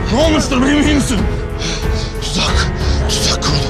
Ne olmuştur, benim iyi misin? Tuzak kurdu.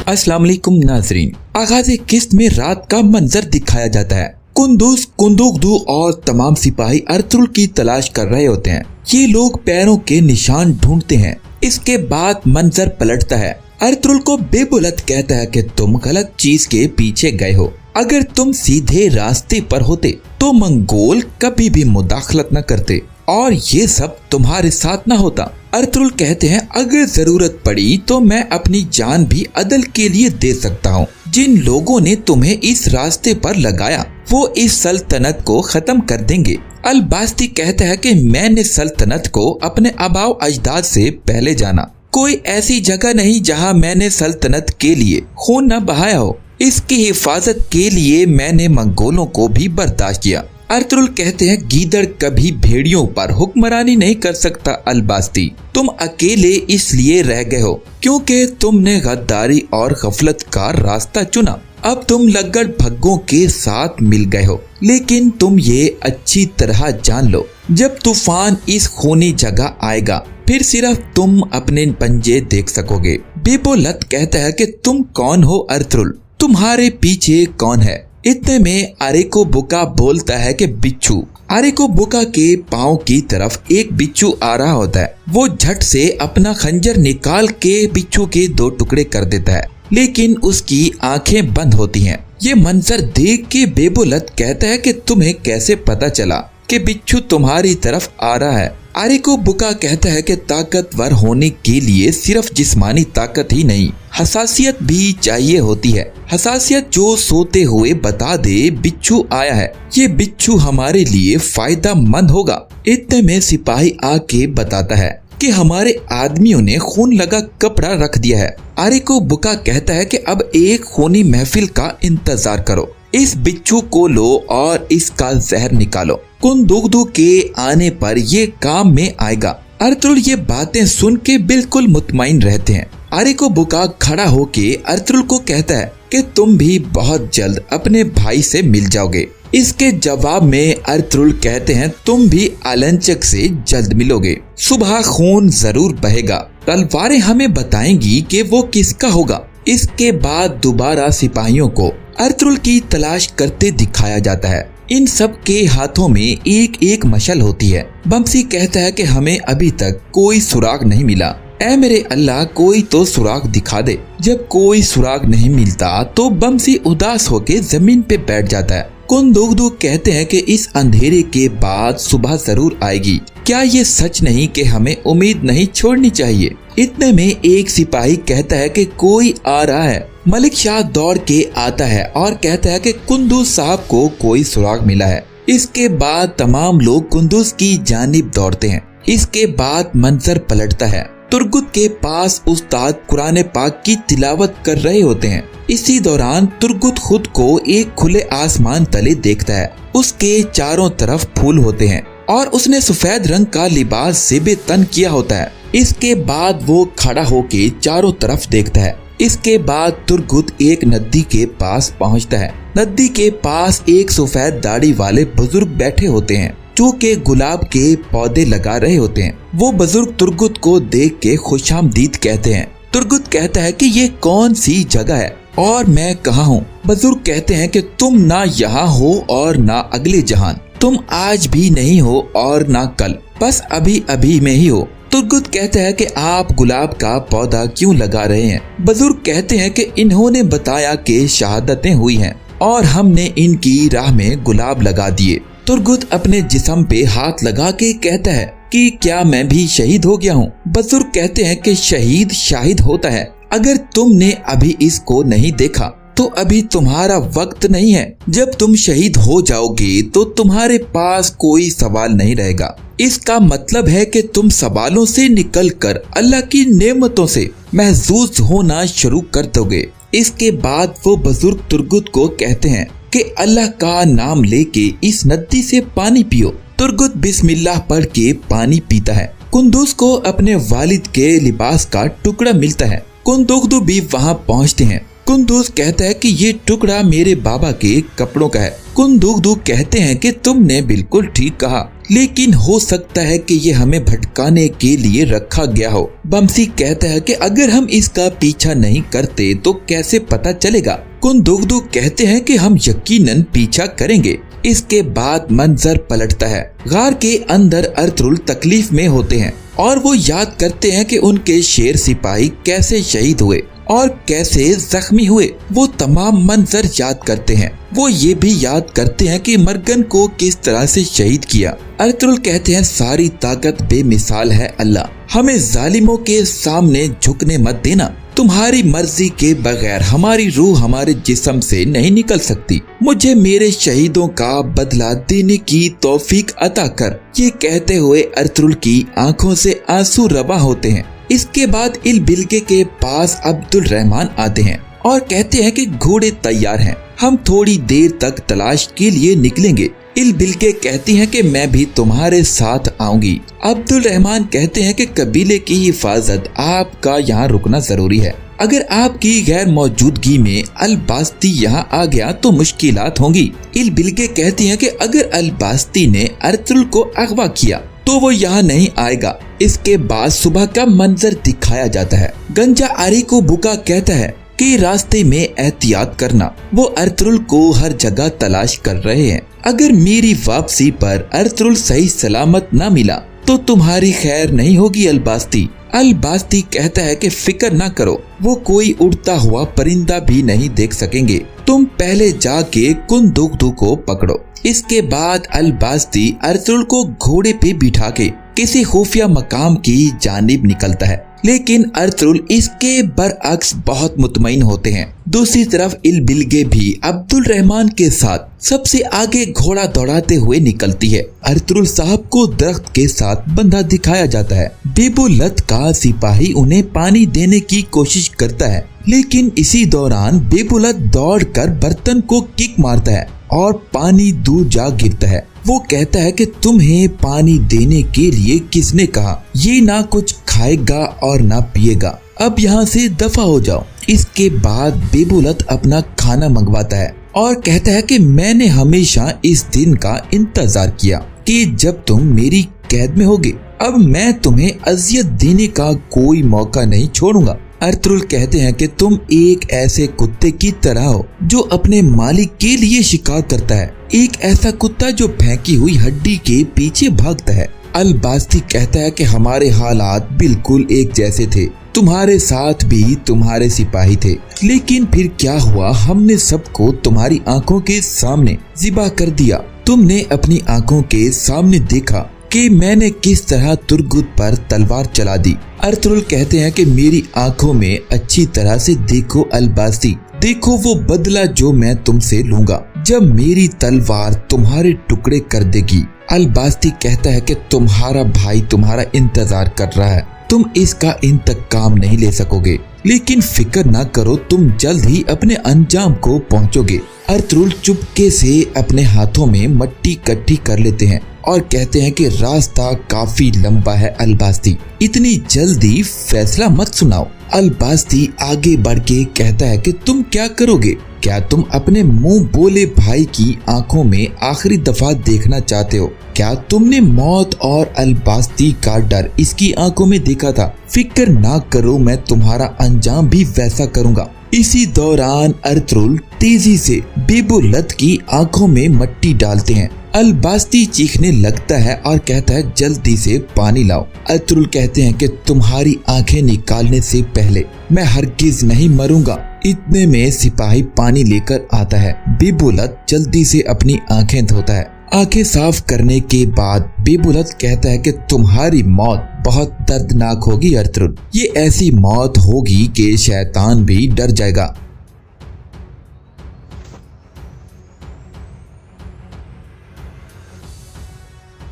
अस्सलाम वालेकुम नाज़रीन। आगाज़ किस्त में रात का मंजर दिखाया जाता है। कुंदूज, कुंदुगदू और तमाम सिपाही अर्तुगरुल की तलाश कर रहे होते हैं। ये लोग पैरों के निशान ढूंढते हैं। इसके बाद मंजर पलटता है। अर्तुगरुल को बेबुलत कहता है कि तुम गलत चीज के पीछे गए हो। अगर तुम सीधे रास्ते पर होते तो मंगोल कभी भी मुदाखलत न करते और ये सब तुम्हारे साथ न होता। अर्तुगरुल कहते हैं, अगर जरूरत पड़ी तो मैं अपनी जान भी अदल के लिए दे सकता हूँ। जिन लोगों ने तुम्हें इस रास्ते पर लगाया वो इस सल्तनत को खत्म कर देंगे। अल-बास्ती कहता है कि मैंने सल्तनत को अपने आबाओ अजदाद से पहले जाना। कोई ऐसी जगह नहीं जहाँ मैंने सल्तनत के लिए खून न बहाया हो। इसकी हिफाजत के लिए मैंने मंगोलों को भी बर्दाश्त किया। अर्तुगरुल कहते हैं, गीदड़ कभी भेड़ियों पर हुक्मरानी नहीं कर सकता। अल-बास्ती, तुम अकेले इसलिए रह गए हो क्योंकि तुमने गद्दारी और गफलत का रास्ता चुना। अब तुम लगड़ भग्गों के साथ मिल गए हो, लेकिन तुम ये अच्छी तरह जान लो, जब तूफान इस खूनी जगह आएगा फिर सिर्फ तुम अपने पंजे देख सकोगे। बेबुलत कहता है कि तुम कौन हो अर्तुगरुल, तुम्हारे पीछे कौन है। इतने में आरेको बुका बोलता है कि बिच्छू। आरेको बुका के पाँव की तरफ एक बिच्छू आ रहा होता है। वो झट से अपना खंजर निकाल के बिच्छू के 2 टुकड़े कर देता है, लेकिन उसकी आंखें बंद होती हैं। ये मंजर देख के बेबुलत कहता है कि तुम्हें कैसे पता चला कि बिच्छू तुम्हारी तरफ आ रहा है। आरेको बुका कहता है कि ताकतवर होने के लिए सिर्फ जिस्मानी ताकत ही नहीं, हसासियत भी चाहिए होती है। हसासियत जो सोते हुए बता दे बिच्छू आया है, ये बिच्छू हमारे लिए फायदेमंद होगा। इतने में सिपाही आके बताता है कि हमारे आदमियों ने खून लगा कपड़ा रख दिया है। आरेको बुका कहता है कि अब एक खूनी महफिल का इंतजार करो, इस बिच्छू को लो और इसका जहर निकालो। कुंदुगदू के आने पर ये काम में आएगा। अर्तुगरुल ये बातें सुन के बिल्कुल मुतमईन रहते हैं। आरेको बुका खड़ा होके अर्तुगरुल को कहता है कि तुम भी बहुत जल्द अपने भाई से मिल जाओगे। इसके जवाब में अर्तुगरुल कहते हैं, तुम भी आलंचक से जल्द मिलोगे। सुबह खून जरूर बहेगा, तलवारें हमें बताएंगी कि वो किसका होगा। इसके बाद दोबारा सिपाहियों को अर्तुगरुल की तलाश करते दिखाया जाता है। इन सब के हाथों में एक एक मशल होती है। बम्सी कहता है कि हमें अभी तक कोई सुराग नहीं मिला। ऐ मेरे अल्लाह, कोई तो सुराग दिखा दे। जब कोई सुराग नहीं मिलता तो बम्सी उदास होकर जमीन पे बैठ जाता है। कुंदुगदू कहते हैं कि इस अंधेरे के बाद सुबह जरूर आएगी। क्या ये सच नहीं कि हमें उम्मीद नहीं छोड़नी चाहिए। इतने में एक सिपाही कहता है कि कोई आ रहा है। मलिक शाह दौड़ के आता है और कहता है कि कुंदूज साहब को कोई सुराग मिला है। इसके बाद तमाम लोग कुंदूज की जानिब दौड़ते हैं। इसके बाद मंजर पलटता है। तुर्गुत के पास उस्ताद कुरान पाक की तिलावत कर रहे होते हैं। इसी दौरान तुर्गुत खुद को एक खुले आसमान तले देखता है। उसके चारों तरफ फूल होते हैं और उसने सफेद रंग का लिबास से बेतन किया होता है। इसके बाद वो खड़ा होके चारों तरफ देखता है। इसके बाद तुर्गुत एक नदी के पास पहुंचता है। नदी के पास एक सफेद दाढ़ी वाले बुजुर्ग बैठे होते हैं जो के गुलाब के पौधे लगा रहे होते हैं। वो बुजुर्ग तुर्गुत को देख के खुशामदीद कहते हैं। तुर्गुत कहता है कि ये कौन सी जगह है और मैं कहाँ हूँ। बुजुर्ग कहते हैं कि तुम ना यहाँ हो और ना अगले जहान, तुम आज भी नहीं हो और ना कल, बस अभी अभी में ही हो। तुर्गुत कहता है कि आप गुलाब का पौधा क्यों लगा रहे हैं। बुजुर्ग कहते हैं कि इन्होंने बताया कि शहादतें हुई हैं और हमने इनकी राह में गुलाब लगा दिए। तुर्गुत अपने जिस्म पे हाथ लगा के कहता है कि क्या मैं भी शहीद हो गया हूँ। बुजुर्ग कहते हैं कि शहीद शाहिद होता है, अगर तुमने अभी इसको नहीं देखा तो अभी तुम्हारा वक्त नहीं है। जब तुम शहीद हो जाओगे तो तुम्हारे पास कोई सवाल नहीं रहेगा। इसका मतलब है कि तुम सवालों से निकलकर अल्लाह की नेमतों से महजूज होना शुरू कर दोगे। इसके बाद वो बुजुर्ग तुर्गुत को कहते हैं कि अल्लाह का नाम लेके इस नदी से पानी पियो। तुर्गुत बिस्मिल्लाह पढ़ के पानी पीता है। कुंदूज को अपने वालिद के लिबास का टुकड़ा मिलता है। कुंदुगदू भी वहाँ पहुँचते हैं। कुंदूज कहता है कि ये टुकड़ा मेरे बाबा के कपड़ों का है। कुंदुगदू कहते हैं कि तुमने बिल्कुल ठीक कहा, लेकिन हो सकता है कि ये हमें भटकाने के लिए रखा गया हो। बमसी कहता है कि अगर हम इसका पीछा नहीं करते तो कैसे पता चलेगा। कुंदुगदू कहते हैं कि हम यकीनन पीछा करेंगे। इसके बाद मंजर पलटता है। गार के अंदर अर्तुगरुल तकलीफ में होते हैं और वो याद करते हैं कि उनके शेर सिपाही कैसे शहीद हुए और कैसे जख्मी हुए। वो तमाम मंजर याद करते हैं। वो ये भी याद करते हैं कि मर्गन को किस तरह से शहीद किया। अर्तुगरुल कहते हैं सारी ताकत बेमिसाल है अल्लाह, हमें जालिमों के सामने झुकने मत देना। तुम्हारी मर्जी के बगैर हमारी रूह हमारे जिस्म से नहीं निकल सकती। मुझे मेरे शहीदों का बदला देने की तौफीक अता कर। ये कहते हुए अर्तुगरुल की आंखों से आंसू रवा होते हैं। इसके बाद इल बिल्गे के पास अब्दुल रहमान आते हैं और कहते हैं कि घोड़े तैयार हैं, हम थोड़ी देर तक तलाश के लिए निकलेंगे। इल बिल्गे कहती हैं कि मैं भी तुम्हारे साथ आऊंगी। अब्दुल रहमान कहते हैं कि कबीले की हिफाजत आपका यहाँ रुकना जरूरी है। अगर आपकी गैर मौजूदगी में अल-बास्ती यहाँ आ गया तो मुश्किलात होंगी। इल बिल्गे कहती हैं कि अगर अल-बास्ती ने अर्तुगरुल को अगवा किया तो वो यहाँ नहीं आएगा। इसके बाद सुबह का मंजर दिखाया जाता है। गंजा आरी को बुका कहता है कि रास्ते में एहतियात करना। वो अर्तुगरुल को हर जगह तलाश कर रहे हैं। अगर मेरी वापसी पर अर्तुगरुल सही सलामत न मिला तो तुम्हारी खैर नहीं होगी अल-बास्ती। अल-बास्ती कहता है कि फिक्र न करो, वो कोई उड़ता हुआ परिंदा भी नहीं देख सकेंगे। तुम पहले जाके कुंदुगदू को पकड़ो। इसके बाद अल-बास्ती अर्तुगरुल को घोड़े पे बिठा के किसी खुफिया मकाम की जानिब निकलता है, लेकिन अर्तुगरुल इसके बरअक्स बहुत मुतमईन होते हैं। दूसरी तरफ इल बिल्गे भी अब्दुल रहमान के साथ सबसे आगे घोड़ा दौड़ाते हुए निकलती है। अर्तुगरुल साहब को दरख्त के साथ बंधा दिखाया जाता है। बेबुलत का सिपाही उन्हें पानी देने की कोशिश करता है, लेकिन इसी दौरान बेबुलत दौड़कर बर्तन को किक मारता है और पानी दूर जा गिरता है। वो कहता है कि तुम्हें पानी देने के लिए किसने कहा? ये ना कुछ खाएगा और ना पिएगा, अब यहाँ से दफा हो जाओ। इसके बाद बेबुलत अपना खाना मंगवाता है और कहता है कि मैंने हमेशा इस दिन का इंतजार किया कि जब तुम मेरी कैद में होगे। अब मैं तुम्हें अजियत देने का कोई मौका नहीं छोड़ूंगा। अर्तुगरुल कहते हैं कि तुम एक ऐसे कुत्ते की तरह हो जो अपने मालिक के लिए शिकार करता है, एक ऐसा कुत्ता जो फेंकी हुई हड्डी के पीछे भागता है। अल-बास्ती कहता है कि हमारे हालात बिल्कुल एक जैसे थे, तुम्हारे साथ भी तुम्हारे सिपाही थे, लेकिन फिर क्या हुआ, हमने सबको तुम्हारी आंखों के सामने ज़िबा कर दिया। तुमने अपनी आंखों के सामने देखा कि मैंने किस तरह तुर्गुत पर तलवार चला दी। अर्तुगरुल कहते हैं कि मेरी आंखों में अच्छी तरह से देखो अल-बास्ती, देखो वो बदला जो मैं तुमसे लूंगा जब मेरी तलवार तुम्हारे टुकड़े कर देगी। अल-बास्ती कहता है कि तुम्हारा भाई तुम्हारा इंतजार कर रहा है। तुम इसका इंतकाम नहीं ले सकोगे, लेकिन फिक्र ना करो, तुम जल्द ही अपने अंजाम को पहुंचोगे। अर्तुगरुल चुपके से अपने हाथों में मिट्टी इकट्ठी कर लेते हैं और कहते हैं कि रास्ता काफी लंबा है अलबास्ती, इतनी जल्दी फैसला मत सुनाओ। अलबास्ती आगे बढ़ के कहता है कि तुम क्या करोगे? क्या तुम अपने मुंह बोले भाई की आंखों में आखिरी दफा देखना चाहते हो? क्या तुमने मौत और अलबास्ती का डर इसकी आंखों में देखा था? फिक्र ना करो, मैं तुम्हारा अंजाम भी वैसा करूंगा। इसी दौरान अर्तुगरुल तेजी से बेबुलत की आंखों में मिट्टी डालते हैं। अलबास्ती चीखने लगता है और कहता है जल्दी से पानी लाओ। अर्तुगरुल कहते हैं कि तुम्हारी आंखें निकालने से पहले मैं हरगिज नहीं मरूंगा। इतने में सिपाही पानी लेकर आता है। बेबुलत जल्दी से अपनी आंखें धोता है। आंखें साफ करने के बाद बेबुलत कहता है कि तुम्हारी मौत बहुत दर्दनाक होगी अर्तुगरुल, ये ऐसी मौत होगी कि शैतान भी डर जाएगा।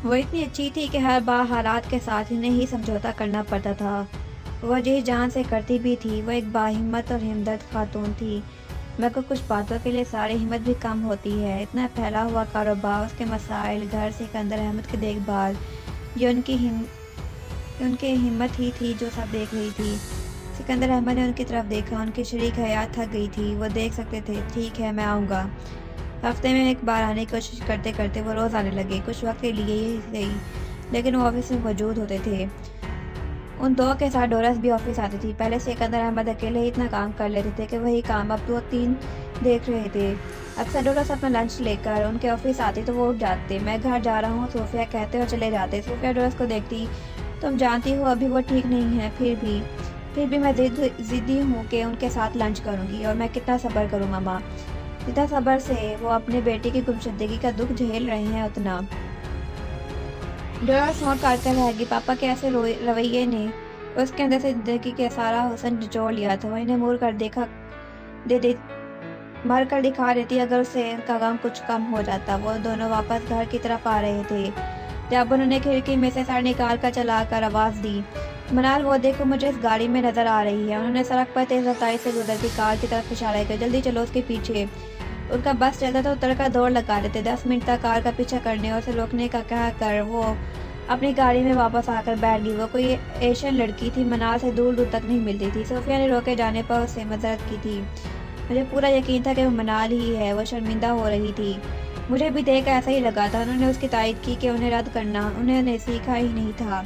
वो इतनी अच्छी थी कि हर बार हालात के साथ इन्हें ही समझौता करना पड़ता था। वह जी जान से करती भी थी। वह एक बाहिम्मत और हिमदर्द खातून थी, मगर कुछ बातों के लिए सारी हिम्मत भी कम होती है। इतना फैला हुआ कारोबार, उसके मसाइल, घर सिकंदर अहमद की देखभाल, ये उनकी हिम्मत ही थी जो सब देख रही थी। सिकंदर अहमद ने उनकी तरफ देखा, उनकी शरीक हयात थक गई थी। वो देख सकते थे। ठीक है, मैं आऊँगा। हफ्ते में एक बार आने की कोशिश करते करते वो रोज़ आने लगे। कुछ वक्त के लिए ही सही, लेकिन वो ऑफिस में मौजूद होते थे। उन दो के साथ डोरस भी ऑफिस आती थी। पहले सिकंदर अहमद अकेले ही इतना काम कर लेते थे कि वही काम अब 2-3 देख रहे थे। अक्सर डोरस अपना लंच लेकर उनके ऑफिस आती तो वो उठ जाते। मैं घर जा रहा हूँ सोफिया कहते और चले जाते। सोफिया डोरस को देखती, तुम जानती हो अभी वो ठीक नहीं है, फिर भी मैं ज़िद्दी हूँ कि उनके साथ लंच करूँगी। और मैं कितना सब्र करूँ मामा, जितना सब्र से वो अपने बेटे की गुमशुदगी का दुख झेल रहे हैं उतना। डोरस नोट काटकर रहेगी। पापा के ऐसे रवैये ने उसके अंदर से जिंदगी के सारा हुस्न निचोड़ लिया था। वो इन्हें मुड़ कर भर कर दिखा देती अगर उससे उनका गम कुछ कम हो जाता। वो दोनों वापस घर की तरफ आ रहे थे जब उन्होंने खिड़की में से सर निकाल कर चलाकर आवाज़ दी, मनाल वो देखो मुझे इस गाड़ी में नजर आ रही है। उन्होंने सड़क पर तेज रफ्तारी से गुजरती कार की तरफ इशारा किया, जल्दी चलो उसके पीछे। उनका बस चलता तो उतर कर दौड़ लगा देते। 10 मिनट तक कार का पीछा करने और उसे रोकने का कह कर वो अपनी गाड़ी में वापस आकर बैठ गई। वो कोई एशियन लड़की थी, मनाल से दूर दूर तक नहीं मिलती थी। सोफिया ने रोके जाने पर उससे मदद की थी। मुझे पूरा यकीन था कि वो मनाल ही है। वो शर्मिंदा हो रही थी। मुझे भी देख ऐसा ही लगा था। उन्होंने उसकी तारीफ की कि उन्हें रद्द करना उन्होंने सीखा ही नहीं था।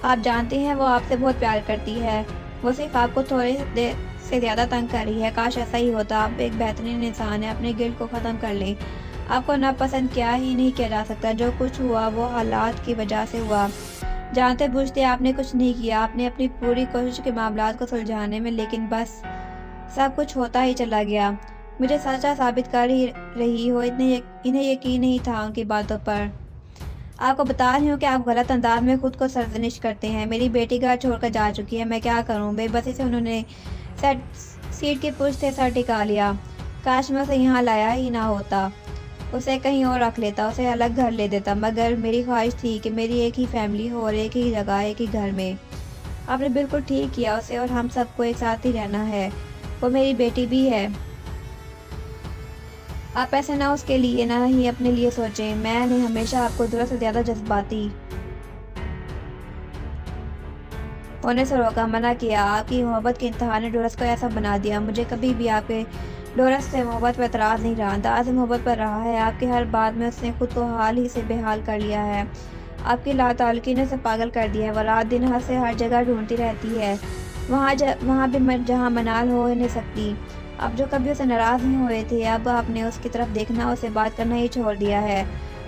आप जानते हैं वो आपसे बहुत प्यार करती है। वो सिर्फ आपको थोड़े देर से ज़्यादा तंग कर रही है। काश ऐसा ही होता। आप एक बेहतरीन इंसान है। अपने गिल्ट को ख़त्म कर लें। आपको नापसंद क्या ही नहीं किया जा सकता। जो कुछ हुआ वो हालात की वजह से हुआ। जानते बूझते आपने कुछ नहीं किया। आपने अपनी पूरी कोशिश के मामलात को सुलझाने में, लेकिन बस सब कुछ होता ही चला गया। मुझे सच्चा साबित कर ही रही हो। इन्हें यकीन नहीं था उनकी बातों पर। आपको बता रही हूँ कि आप गलत अंदाज में खुद को सरजनिश करते हैं। मेरी बेटी घर छोड़कर जा चुकी है। मैं क्या करूँ? बेबसी से उन्होंने सीट की पुश से सर टिका लिया। काश मैं उसे यहाँ लाया ही ना होता। उसे कहीं और रख लेता, उसे अलग घर ले देता। मगर मेरी ख्वाहिश थी कि मेरी एक ही फैमिली हो और एक ही जगह, एक ही घर में। आपने बिल्कुल ठीक किया। उसे और हम सबको एक साथ ही रहना है। वो मेरी बेटी भी है। आप ऐसे ना उसके लिए ना ही अपने लिए सोचें। मैंने हमेशा आपको ज़रूरत से ज़्यादा जज्बाती होने से रोका, मना किया। आपकी मोहब्बत के इंतहा ने डोरस को ऐसा बना दिया। मुझे कभी भी आपके डोरस से मोहब्बत पर एतराज़ नहीं रहा, दाज से मोहब्बत पर रहा है। आपकी हर बात में उसने खुद को हाल ही से बेहाल कर लिया है। आपकी लाताल्लुकी ने उसे पागल कर दिया है। वह रात दिन हर से हर जगह ढूंढती रहती है, वहाँ भी जहाँ मनाल हो नहीं सकती। अब जो कभी उसे नाराज़ नहीं हुए थे, अब आपने उसकी तरफ देखना, उसे बात करना ही छोड़ दिया है।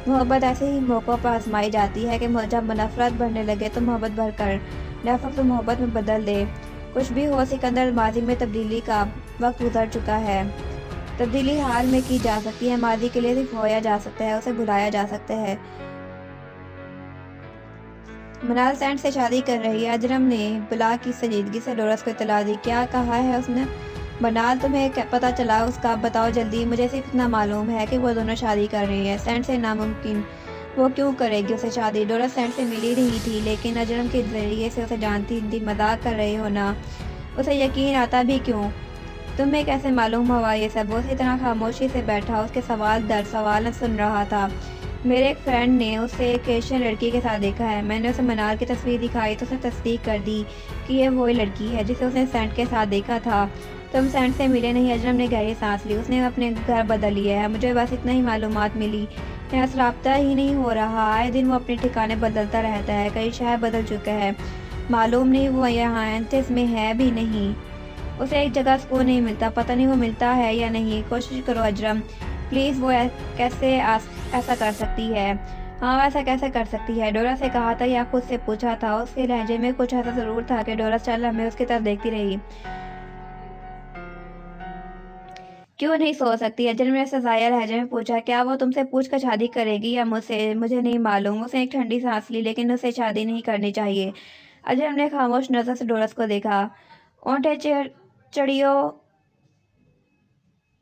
मोहब्बत ऐसे ही मौक़ों पर आजमाई जाती है कि जब नफरत बढ़ने लगे तो मोहब्बत भरकर नफरत को मोहब्बत में बदल दे। कुछ भी हो, सिकंदर माजी में तब्दीली का वक्त गुजर चुका है। तब्दीली हाल में की जा सकती है, माजी के लिए सिर्फ होया जा सकता है, उसे भुलाया जा सकता है। मनाल सैंड से शादी कर रही है। अजरम ने बुला की संजीदगी से डोरस को इतला दी। क्या कहा है उसने? मनाल, तुम्हें क्या पता चला उसका? बताओ जल्दी। मुझे सिर्फ इतना मालूम है कि वो दोनों शादी कर रही है। सैंड से नामुमकिन वो क्यों करेगी उसे शादी? डोरस सेंट से मिली नहीं थी, लेकिन अजरम के जरिए से उसे जानती थी। मजाक कर रहे हो ना? उसे यकीन आता भी क्यों? तुम्हें कैसे मालूम हुआ ये सब? वो उसी तरह खामोशी से बैठा उसके सवाल दर सवाल सुन रहा था। मेरे एक फ्रेंड ने उसे एक एशियन लड़की के साथ देखा है। मैंने उसे मनार की तस्वीर दिखाई तो उसने तस्दीक कर दी कि ये वही लड़की है जिसे उसने सेंट के साथ देखा था। तुम सेंट से मिले नहीं? अजरम ने गहरी सांस ली। उसने अपने घर बदल लिया है। मुझे बस इतना ही मालूमात मिली। यहाँ से राब्ता ही नहीं हो रहा। आए दिन वो अपने ठिकाने बदलता रहता है। कई शहर बदल चुका है। मालूम नहीं वो यहाँ एंथिस में है भी नहीं। उसे एक जगह सुकून नहीं मिलता। पता नहीं वो मिलता है या नहीं। कोशिश करो अजरम, प्लीज़। वो कैसे ऐसा कर सकती है? हाँ, ऐसा कैसे कर सकती है? डोरा से कहा था या खुद से पूछा था? उसके लहजे में कुछ ऐसा ज़रूर था कि डोरा चल हमें उसकी तरफ देखती रही। क्यों नहीं सो सकती? अजर ने सजाया लहजे में पूछा। क्या वो तुमसे पूछ कर शादी करेगी या मुझसे? मुझे नहीं मालूम। उसने एक ठंडी सांस ली। लेकिन उसे शादी नहीं करनी चाहिए। अजर ने खामोश नजर से डोरस को देखा। ऊँटे चढ़ियो,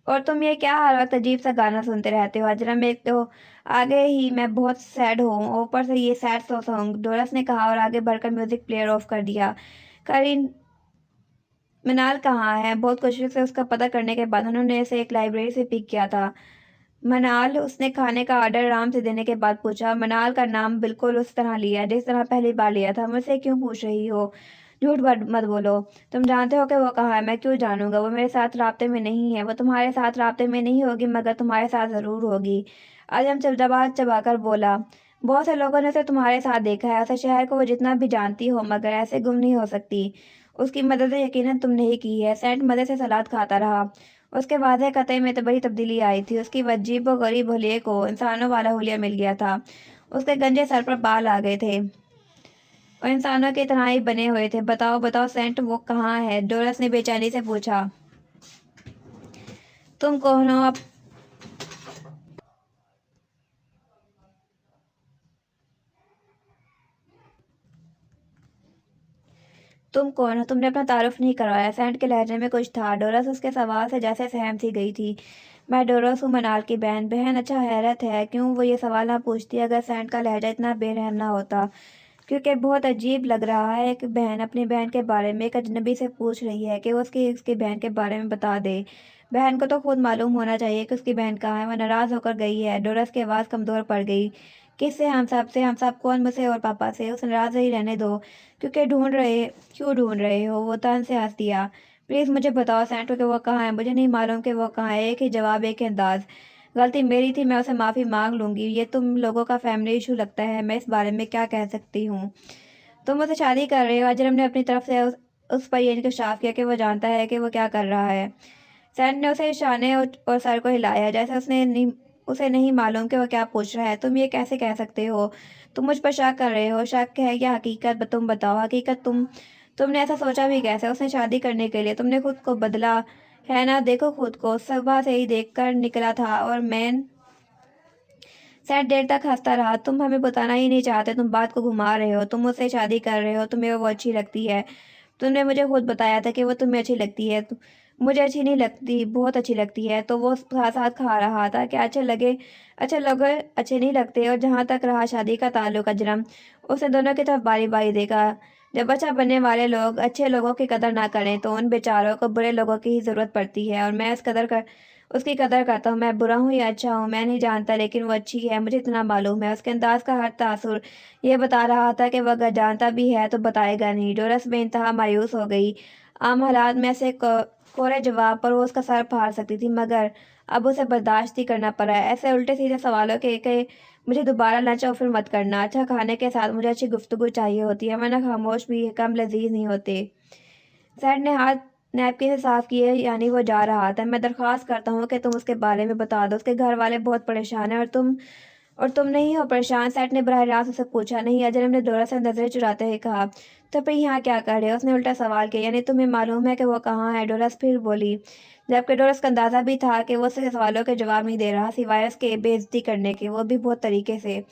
और तुम ये क्या हर वक्त अजीब सा गाना सुनते रहते हो? अजरम, एक तो आगे ही मैं बहुत सैड हूँ, ऊपर से ये सैड सॉन्ग, डोरस ने कहा और आगे बढ़कर म्यूजिक प्लेयर ऑफ कर दिया। करीन मनाल कहाँ है? बहुत कोशिश से उसका पता करने के बाद उन्होंने इसे एक लाइब्रेरी से पिक किया था। मनाल? उसने खाने का ऑर्डर आराम से देने के बाद पूछा। मनाल का नाम बिल्कुल उस तरह लिया जिस तरह पहली बार लिया था। मुझसे क्यों पूछ रही हो? झूठ मत बोलो। तुम जानते हो कि वो कहाँ है? मैं क्यों जानूंगा? वो मेरे साथ राब्ते में नहीं है। वो तुम्हारे साथ राब्ते में नहीं होगी, मगर तुम्हारे साथ जरूर होगी। आज हम चबा चबाकर बोला। बहुत से लोगों ने उसे तुम्हारे साथ देखा है। उसे शहर को वो जितना भी जानती हो, मगर ऐसे गुम नहीं हो सकती। उसकी मदद यकीनन तुमने ही की है। सेंट मदद से सलाद खाता रहा। उसके वादे कतई में तो बड़ी तब्दीली आई थी। उसकी वजीब व गरीब हुलिये को इंसानों वाला हुलिया मिल गया था। उसके गंजे सर पर बाल आ गए थे और इंसानों की तरह ही बने हुए थे। बताओ बताओ सेंट, वो कहाँ है? डोरस ने बेचैनी से पूछा। तुम कौन हो? तुम कौन हो? तुमने अपना तारुफ नहीं करवाया। सेंट के लहजे में कुछ था। डोरस उसके सवाल से जैसे सहम सी गई थी। मैं डोरस हूँ, मनाल की बहन। बहन? अच्छा, हैरत है क्यों वो ये सवाल ना पूछती अगर सेंट का लहजा इतना बेरहम ना होता। क्योंकि बहुत अजीब लग रहा है। एक बहन अपनी बहन के बारे में एक अजनबी से पूछ रही है कि वो उसकी बहन के बारे में बता दे। बहन को तो खुद मालूम होना चाहिए कि उसकी बहन कहाँ है। वह नाराज होकर गई है। डोरस की आवाज़ कमज़ोर पड़ गई। किससे? हम सब से। हम सब कौन? मुझसे और पापा से। उस नाराज ही रहने दो। क्योंकि क्यों ढूंढ रहे हो? वो तन से हंस दिया। प्लीज़ मुझे बताओ सेंटो कि वो कहाँ है। मुझे नहीं मालूम कि वो कहाँ है। एक ही जवाब, एक ही अंदाज। गलती मेरी थी, मैं उसे माफ़ी मांग लूंगी। ये तुम लोगों का फैमिली इशू लगता है। मैं इस बारे में क्या कह सकती हूँ? तुम मुझसे शादी कर रहे हो? अजरम ने अपनी तरफ से उस पर यह इंकशाफ किया कि वो जानता है कि वो क्या कर रहा है। सैन ने उसे शाने और सर को हिलाया जैसे उसे नहीं मालूम कि वो क्या पूछ रहा है। तुम ये कैसे कह सकते हो? तुम मुझ पर शक कर रहे हो? शक है या हकीकत? तुम बताओ हकीकत। तुमने ऐसा सोचा भी कैसे? उसने शादी करने के लिए तुमने खुद को बदला है ना? देखो खुद को, सुबह से ही देख कर निकला था और मैं शायद देर तक हंसता रहा। तुम हमें बताना ही नहीं चाहते। तुम बात को घुमा रहे हो। तुम मुझसे शादी कर रहे हो। तुम्हें वो अच्छी लगती है। तुमने मुझे खुद बताया था कि वो तुम्हें अच्छी लगती है। मुझे अच्छी नहीं लगती, बहुत अच्छी लगती है। तो वो साथ साथ खा रहा था। क्या अच्छे लोग अच्छे नहीं लगते? और जहाँ तक रहा शादी का ताल्लुक अजरम, उसने दोनों की तरफ बारी बारी देखा। जब अच्छा बनने वाले लोग अच्छे लोगों की कदर ना करें तो उन बेचारों को बुरे लोगों की ही ज़रूरत पड़ती है। और मैं उसकी कदर करता हूँ। मैं बुरा हूँ या अच्छा हूँ मैं नहीं जानता, लेकिन वो अच्छी है, मुझे इतना मालूम है। उसके अंदाज का हर तासुर ये बता रहा था कि वह अगर जानता भी है तो बताएगा नहीं। डोरस बेइंतहा मायूस हो गई। आम हालात में से कोरे जवाब पर वो उसका सर फाड़ सकती थी, मगर अब उसे बर्दाश्त ही करना पड़ा। ऐसे उल्टे सीधे सवालों के मुझे दोबारा लंच ऑफर मत करना। अच्छा खाने के साथ मुझे अच्छी गुफ्तगू चाहिए होती है, वरना खामोश भी कम लजीज नहीं होते। सैड ने हाथ नैपकिन से साफ किए, यानी वो जा रहा था। मैं दरख्वास्त करता हूँ कि तुम उसके बारे में बता दो। उसके घर वाले बहुत परेशान हैं और तुम नहीं हो परेशान? सैट ने बराह रास्त उससे पूछा। नहीं, अजरम ने डोरा से नजरें चुराते हुए कहा। तो फिर यहाँ क्या कर रहे हो? उसने उल्टा सवाल किया। यानी तुम्हें मालूम है कि वो कहाँ है? डोरस फिर बोली, जबकि डोरस का अंदाजा भी था कि वो उसके सवालों के जवाब नहीं दे रहा, सिवाय उसके बेइज्जती करने के, वो भी बहुत तरीके से।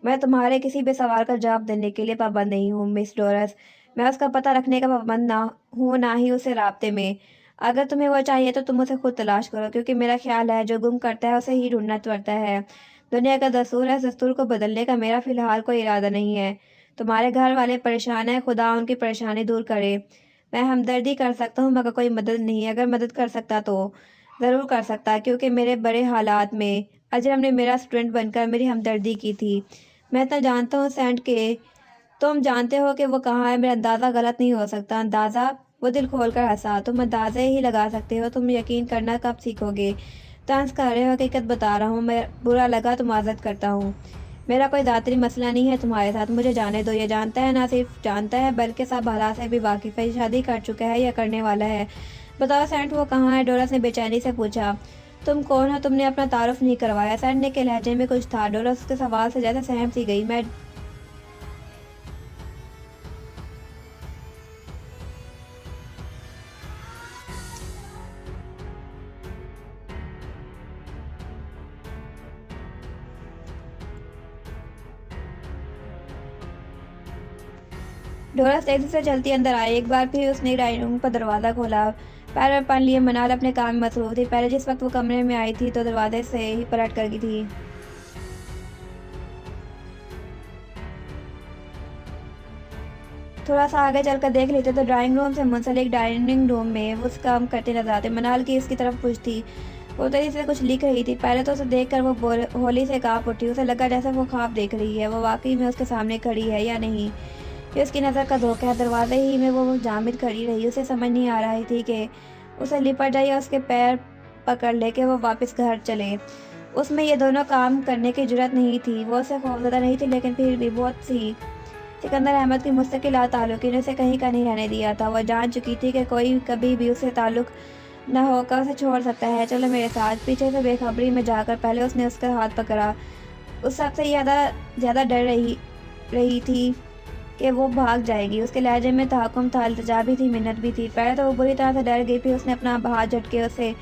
मैं तुम्हारे किसी भी सवाल का जवाब देने के लिए पाबंद नहीं हूँ मिस डोरस। मैं उसका पता रखने का पाबंद ना हूँ, ना ही उसे राब्ते में। अगर तुम्हें वो चाहिए तो तुम उसे खुद तलाश करो, क्योंकि मेरा ख्याल है जो गुम करता है उसे ही ढूंढना पड़ता है। दुनिया का दस्तूर है, दस्तूर को बदलने का मेरा फ़िलहाल कोई इरादा नहीं है। तुम्हारे घर वाले परेशान हैं, खुदा उनकी परेशानी दूर करे। मैं हमदर्दी कर सकता हूँ मगर कोई मदद नहीं। अगर मदद कर सकता तो ज़रूर कर सकता, क्योंकि मेरे बड़े हालात में अजरम ने मेरा स्टूडेंट बनकर मेरी हमदर्दी की थी। मैं तो जानता हूँ सेंट के तुम जानते हो कि वो कहाँ है। मेरा अंदाज़ा गलत नहीं हो सकता। अंदाज़ा? वो दिल खोलकर हंसा। तुम अंदाज़े ही लगा सकते हो, तुम यकीन करना कब सीखोगे? तंज कर रहे हो? हकीकत बता रहा हूँ। मैं बुरा लगा तो माजरत करता हूँ। मेरा कोई ज़ाती मसला नहीं है तुम्हारे साथ, मुझे जाने दो। ये जानता है, ना सिर्फ जानता है बल्कि सब हालात से भी वाकिफ़ है। शादी कर चुका है या करने वाला है। बताओ सेंट, वो कहाँ है? डोरस ने बेचैनी से पूछा। तुम कौन हो? तुमने अपना तारुफ नहीं करवाया। सेंट ने के लहजे में कुछ था। डोरस उसके सवाल से जैसे सहम सी गई। मैं डोरस तेजी से चलती अंदर आई। एक बार फिर उसने डाइनिंग रूम का दरवाज़ा खोला। पैर और पान लिए मनाल अपने काम में मसरूफ थी। पहले जिस वक्त वो कमरे में आई थी तो दरवाजे से ही पलट कर गई थी। थोड़ा सा आगे चलकर देख लेते तो ड्राइंग रूम से मुंसलिक डाइनिंग रूम में वो काम करते नजर आते। मनाल की इसकी तरफ पूछती। वो तेजी से कुछ लिख रही थी। पहले तो उसे देखकर वो होली से कांप उठी। उसे लगा जैसे वो ख्वाब देख रही है। वो वाकई में उसके सामने खड़ी है या नहीं, ये उसकी नज़र का धोखा है। दरवाजे ही में वो जामिद खड़ी रही। उसे समझ नहीं आ रही थी कि उसे लिपट जाए या उसके पैर पकड़ ले के वो वापस घर चले। उसमें ये दोनों काम करने की जुर्रत नहीं थी। वो उससे खौफजदा नहीं थी, लेकिन फिर भी बहुत सी। सिकंदर अहमद की मुस्तकिल ताल्लुकी ने उसे कहीं का नहीं रहने दिया था। वह जान चुकी थी कि कोई कभी भी उससे ताल्लुक न होकर उसे छोड़ सकता है। चलो मेरे साथ। पीछे से बेखबरी में जाकर पहले उसने उसका हाथ पकड़ा। उस सबसे ज़्यादा डर रही थी कि वो भाग जाएगी। उसके लहजे में तहकुम था, इल्तिजा भी थी, मिन्नत भी थी। पहले तो वो बुरी तरह से डर गई, फिर उसने अपना हाथ झटके उसे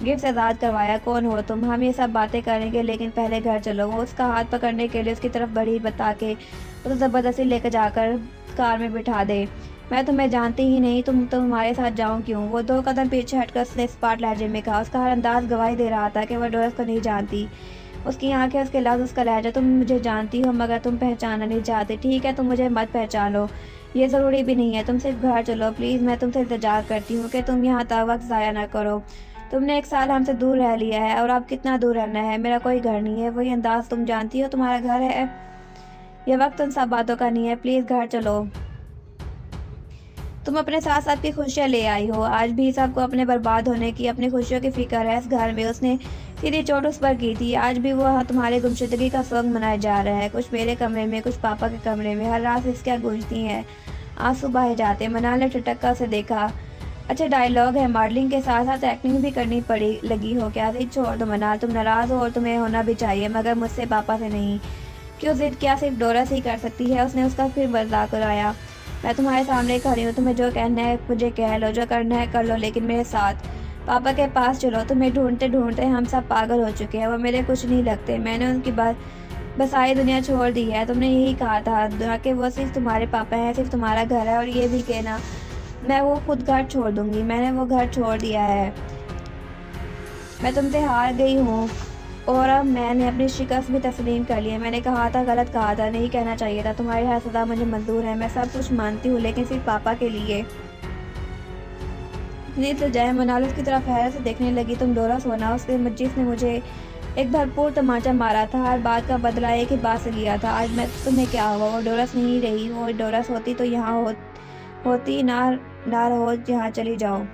गिफ्ट से आज़ाद करवाया। कौन हो तुम? हम ये सब बातें करेंगे, लेकिन पहले घर चलो। वो उसका हाथ पकड़ने के लिए उसकी तरफ बढ़ी, बता के उसे ज़बरदस्ती लेकर जाकर कार में बिठा दे। मैं तुम्हें जानती ही नहीं, तुम हमारे साथ जाऊं क्यों? वो 2 कदम पीछे हटकर उसने स्पाट लहजे में कहा। उसका हर अंदाज गवाही दे रहा था कि वह डोरस को नहीं जानती। उसकी आंखें, उसके लफ्ज़, उसका लहजा। तुम मुझे जानती हो मगर तुम पहचानना नहीं चाहती। ठीक है, तुम मुझे मत पहचानो, ये ज़रूरी भी नहीं है। तुम सिर्फ घर चलो प्लीज़। मैं तुमसे इंतजार करती हूँ कि तुम यहाँ तक वक्त ज़ाया ना करो। तुमने 1 साल हमसे दूर रह लिया है और अब कितना दूर रहना है? मेरा कोई घर नहीं है। वही अंदाज तुम जानती हो तुम्हारा घर है। यह वक्त उन सब बातों का नहीं है। प्लीज़ घर चलो। तुम अपने साथ सबकी खुशियाँ ले आई हो। आज भी सबको अपने बर्बाद होने की, अपनी खुशियों की फिक्र है। इस घर में उसने सीधी चोट उस पर की थी। आज भी वो तुम्हारी गुमशुदगी का शौक मनाया जा रहा है। कुछ मेरे कमरे में, कुछ पापा के कमरे में। हर रात इसके गूंजती हैं, आंसू बहे जाते। मनाल ने ठिठक कर उसे देखा। अच्छा डायलॉग है। मॉडलिंग के साथ साथ एक्टिंग भी करनी पड़ी लगी हो क्या? जिद छोड़ दो मनाल, तुम नाराज़ हो और तुम्हें होना भी चाहिए, मगर मुझसे, पापा से नहीं। क्यों जिद? क्या सिर्फ डोरस ही कर सकती है? उसने उसका फिर मजाक उड़ाया। मैं तुम्हारे सामने खड़ी हूँ, तुम्हें जो कहना है मुझे कह लो, जो करना है कर लो, लेकिन मेरे साथ पापा के पास चलो। तुम्हें ढूंढते ढूंढते हम सब पागल हो चुके हैं। वो मेरे कुछ नहीं लगते। मैंने उनकी बस सारी दुनिया छोड़ दी है। तुमने यही कहा था कि वो सिर्फ तुम्हारे पापा है, सिर्फ तुम्हारा घर है, और ये भी कहना मैं वो खुद घर छोड़ दूंगी। मैंने वो घर छोड़ दिया है। मैं तुमसे हार गई हूँ और अब मैंने अपनी शिकस्त भी तस्लीम कर ली है। मैंने कहा था, गलत कहा था, नहीं कहना चाहिए था। तुम्हारी हर सज़ा मुझे मंजूर है। मैं सब कुछ मानती हूँ, लेकिन सिर्फ पापा के लिए। नींद तो जाए। मनाल उसकी तरफ हैरत से देखने लगी। तुम डोरस हो ना? उसके जिसने मुझे एक भरपूर तमाचा मारा था। हर बात का बदला एक ही बात से लिया था। आज मैं तुम्हें क्या हुआ? वो डोरस नहीं रही। वो डोरस होती तो यहाँ होती ना रहो, यहाँ चली जाओ।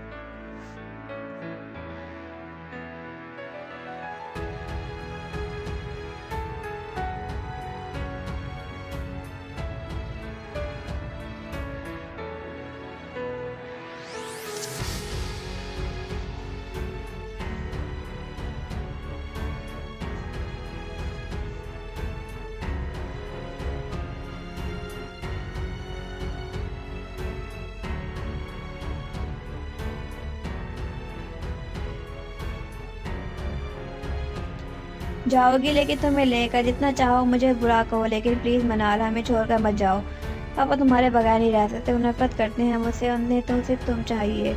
जाओगी, लेकिन तुम्हें लेकर। जितना चाहो मुझे बुरा कहो, लेकिन प्लीज़ मनाल, हमें छोड़कर मत जाओ। पापा तुम्हारे बगैर नहीं रह सकते। वो नफरत करते हैं मुझसे। उन्हें तो सिर्फ तुम चाहिए।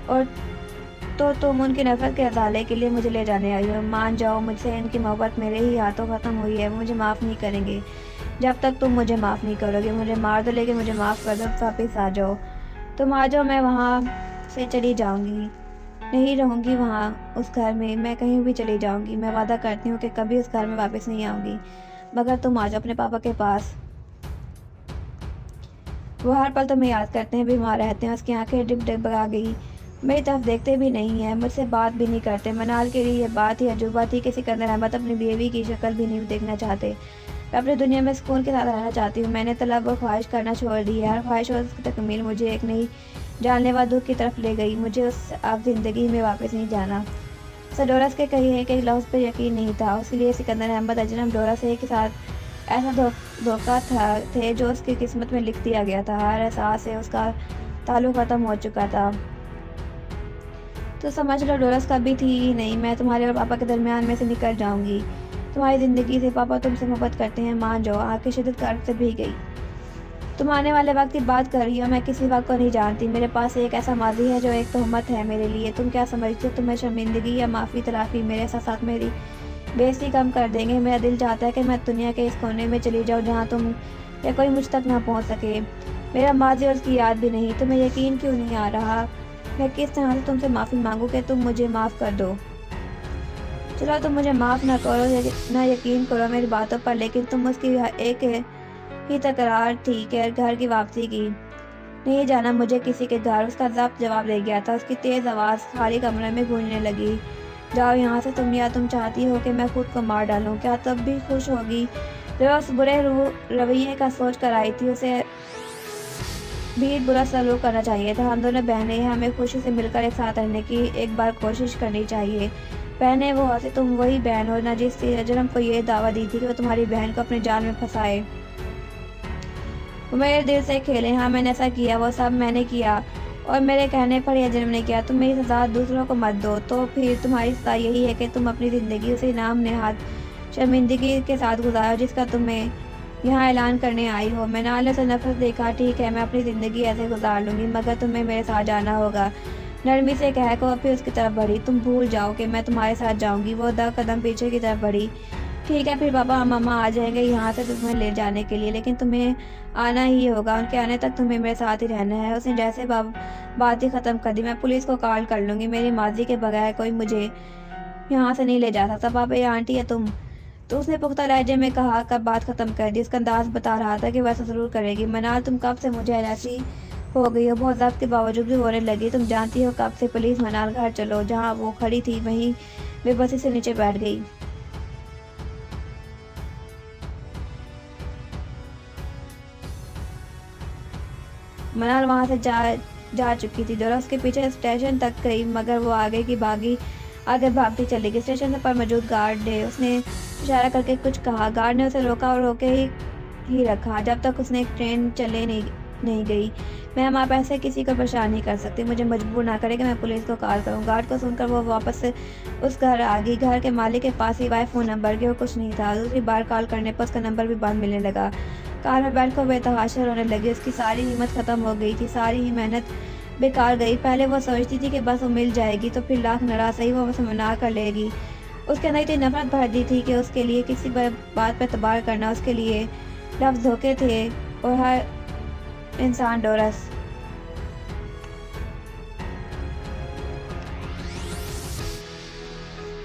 और तो तुम उनकी नफरत के अजाले के लिए मुझे ले जाने आई हो। मान जाओ, मुझसे इनकी मोहब्बत मेरे ही हाथों ख़त्म हुई है। मुझे माफ़ नहीं करेंगे जब तक तुम मुझे माफ़ नहीं करोगे। मुझे मार दो लेकिन मुझे माफ़ कर दो, वापस आ जाओ। तुम आ जाओ, मैं वहाँ से चली जाऊँगी, नहीं रहूँगी वहाँ उस घर में। मैं कहीं भी चली जाऊँगी। मैं वादा करती हूँ कि कभी उस घर में वापस नहीं आऊँगी, मगर तुम आ जाओ अपने पापा के पास। वो हर पल तुम्हें याद करते हैं, बीमार रहते हैं। उसकी आंखें डिगडगा गई, मेरी तरफ देखते भी नहीं है, मुझसे बात भी नहीं करते। मनाल के लिए ये बात ही अजूबा थी कि सिकंदर अहमद अपनी बीवी की शक्ल भी नहीं देखना चाहते। मैं अपनी दुनिया में सुकून के साथ रहना चाहती हूँ। मैंने तलब और ख्वाहिश करना छोड़ दी है। हर ख्वाहिश और उसकी तकमील मुझे एक नई जानलेवा दुख की तरफ ले गई। मुझे उस अब ज़िंदगी में वापस नहीं जाना। डोरस के कही एक लफ्ज़ पर यकीन नहीं था, इसलिए सिकंदर अहमद अजनब डोरस के साथ ऐसा धोखा था थे जो उसकी किस्मत में लिख दिया गया था। हर एहसास से उसका ताल्लुक ख़त्म हो चुका था। तो समझ लो, डोरस कभी थी ही नहीं। मैं तुम्हारे और पापा के दरमियान में से निकल जाऊंगी, तुम्हारी ज़िंदगी से। पापा तुमसे मोहब्बत करते हैं, मान जाओ। आंखें शिद्दत कर्ब से भीग गई। तुम आने वाले वक्त की बात कर रही हो, मैं किसी वक्त को नहीं जानती। मेरे पास एक ऐसा माजी है जो एक तोहमत है मेरे लिए। तुम क्या समझती हो तुम्हें शर्मिंदगी या माफ़ी तलाफी मेरे साथ मेरी बेइज्जती कम कर देंगे? मेरा दिल चाहता है कि मैं दुनिया के इस कोने में चली जाऊँ जहाँ तुम या कोई मुझ तक ना पहुँच सके। मेरा माजी और उसकी याद भी नहीं। तुम्हें यकीन क्यों नहीं आ रहा? मैं किस तरह से तुमसे माफ़ी मांगूँ कि तुम मुझे माफ़ कर दो? चलो, तुम मुझे माफ़ ना करो, ना यकीन करो मेरी बातों पर, लेकिन तुम उसकी एक ही तकरार थी कि घर की वापसी की। नहीं जाना मुझे किसी के घर। उसका ज़ब्त जवाब दे गया था। उसकी तेज़ आवाज़ खाली कमरे में गूंजने लगी। जाओ यहाँ से तुम, या तुम चाहती हो कि मैं खुद को मार डालूं? क्या तब भी खुश होगी? जो उस बुरे रवैये का सोच कर आई थी, उसे भी बुरा सलूक करना चाहिए था। हम दोनों बहनें हैं, हमें खुशी से मिलकर एक साथ रहने की एक बार कोशिश करनी चाहिए। बहनें वो हंसी, तुम वही बहन हो ना जिस अजनब को ये दावा दी थी कि वो तुम्हारी बहन को अपने जाल में फंसाए। वो मेरे दिल से खेले। हाँ, मैंने ऐसा किया, वो सब मैंने किया, और मेरे कहने पर यह अजनब ने किया। तुम मेरी सजा दूसरों को मत दो, तो फिर तुम्हारी सजा यही है कि तुम अपनी ज़िंदगी उसी नाम नेहाद शर्मिंदगी के साथ गुजारो जिसका तुम्हें यहाँ ऐलान करने आई हो। मैंने ने उसे नफरत देखा। ठीक है, मैं अपनी ज़िंदगी ऐसे गुजार लूँगी, मगर तुम्हें मेरे साथ जाना होगा, नरमी से कह को। फिर उसकी तरफ बढ़ी। तुम भूल जाओ कि मैं तुम्हारे साथ जाऊँगी। वो 10 कदम पीछे की तरफ बढ़ी। ठीक है, फिर पापा और मम्मा आ जाएंगे यहाँ से तुम्हें ले जाने के लिए, लेकिन तुम्हें आना ही होगा। उनके आने तक तुम्हें मेरे साथ ही रहना है। उसने जैसे बात ही ख़त्म कर दी। मैं पुलिस को कॉल कर लूँगी। मेरी माजी के बगैर कोई मुझे यहाँ से नहीं ले जा सकता। पापा, ये आंटी है तुम? तो उसने पुख्ता लहजे में कहा कर बात ख़त्म कर दी। उसका अंदाज बता रहा था कि वैसा ज़रूर करेगी। मनाल, तुम कब से मुझे ऐसी हो गई हो? बहुत ज़ब्त के बावजूद भी होने लगी। तुम जानती हो कब से? पुलिस। मनाल, घर चलो। जहाँ वो खड़ी थी वहीं बेबसी से नीचे बैठ गई। मनाल वहाँ से जा चुकी थी। डोरा उसके पीछे स्टेशन तक गई, मगर वो आगे भागती चली गई। स्टेशन पर मौजूद गार्ड ने उसने इशारा करके कुछ कहा। गार्ड ने उसे रोका और रोके ही रखा जब तक उसने ट्रेन चले नहीं गई। मैम, आप ऐसे किसी को परेशान नहीं कर सकती। मुझे मजबूर ना करें कि मैं पुलिस को कॉल करूं। गार्ड को सुनकर वो वापस उस घर आ गई। घर के मालिक के पास ही वाई फ़ोन नंबर के और कुछ नहीं था। दूसरी बार कॉल करने पर उसका नंबर भी बंद मिलने लगा। कार में बैठ कर बेतहाशा रोने लगी। उसकी सारी हिम्मत ख़त्म हो गई थी, सारी ही मेहनत बेकार गई। पहले वो सोचती थी कि बस वो मिल जाएगी तो फिर लाख नाराज़ सही वो उसे मना कर लेगी। उसके अंदर इतनी नफरत भर दी थी कि उसके लिए किसी बात पर एतबार करना उसके लिए लफ्ज़ धोखे थे, और हर इंसान डोरस।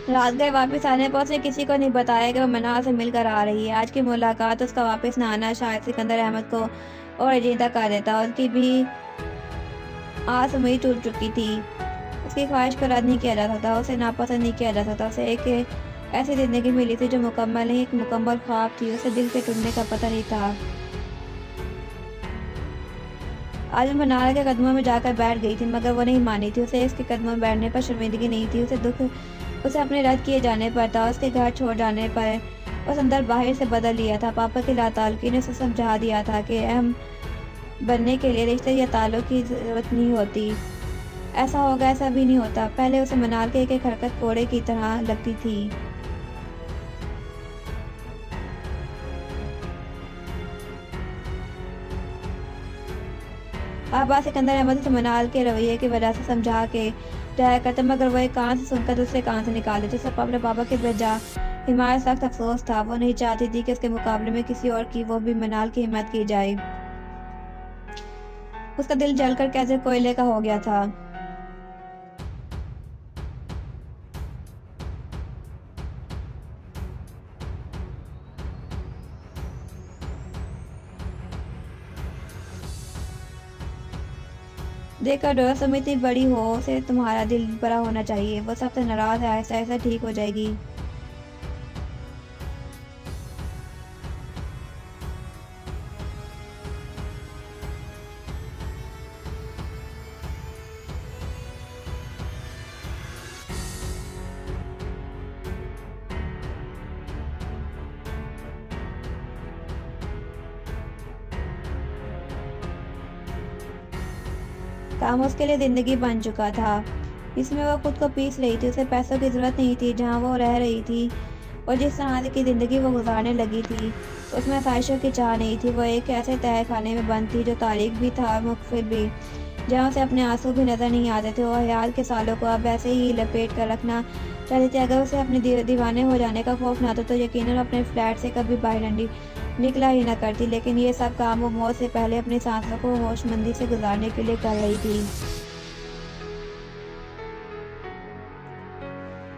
रात गए वापस आने पर उसने किसी को नहीं बताया कि वो मनाल से मिलकर आ रही है। आज की मुलाकात, उसका वापस न आना शायद सिकंदर अहमद को और अजीदा कर देता। उसकी भी आस उम्मीद टूट चुकी थी। उसकी ख्वाहिश को रद्द नहीं किया जा सकता, उसे नापसंद नहीं किया जा सकता। उसे एक ऐसी ज़िंदगी मिली थी जो मुकम्मल नहीं, एक मुकम्मल ख्वाब थी। उसे दिल के टूटने का पता नहीं था। आज वो मनाल के कदमों में जाकर बैठ गई थी, मगर वो नहीं मानी थी। उसे इसके कदमों में बैठने पर शर्मिंदगी नहीं थी, उसे दुख उसे अपने रद्द किए जाने पर था। उसके घर छोड़ जाने पर उस अंदर बाहर से बदल लिया था। पापा की लाताल्की ने उसे समझा दिया था कि अहम बनने के लिए रिश्ते या ताल्लुक़ की ज़रूरत नहीं होती। ऐसा होगा, ऐसा भी नहीं होता। पहले उसे मनाल के एक हरकत कोड़े की तरह लगती थी। अब्बास सिकंदर अहमद से मनाल के रवैये की वजह से समझा के जाया करते, मगर वह एक कान से सुनकर दूसरे कान से निकाल देते। सब अपने पापा के बेजा हिमायत सख्त अफसोस था। वो नहीं चाहती थी कि उसके मुकाबले में किसी और की, वो भी मनाल की हिम्मत की जाए। उसका दिल जलकर कैसे कोयले का हो गया था। देखकर डोरा तुम इतनी बड़ी हो, उसे तुम्हारा दिल बड़ा होना चाहिए। वो सबसे नाराज है, ऐसा ऐसा ठीक हो जाएगी। काम उसके लिए जिंदगी बन चुका था। इसमें वो खुद को पीस रही थी। उसे पैसों की जरूरत नहीं थी। जहाँ वो रह रही थी और जिस तरह की जिंदगी वो गुजारने लगी थी, उसमें आसाइशों की चाह नहीं थी। वो एक ऐसे तय खाने में बंद थी जो तारीख भी था, मुखफिर भी, जहाँ उसे अपने आंसू भी नजर नहीं आते थे। वो हयात के सालों को अब ऐसे ही लपेट कर रखना चाहती थी। अगर उसे अपने दीवाने हो जाने का खौफ ना था तो यकीनन अपने फ्लैट से कभी बाहर निकला ही ना करती। लेकिन ये सब काम वो मौत से पहले अपनी सांसों को होशमंदी से गुजारने के लिए कर रही थी।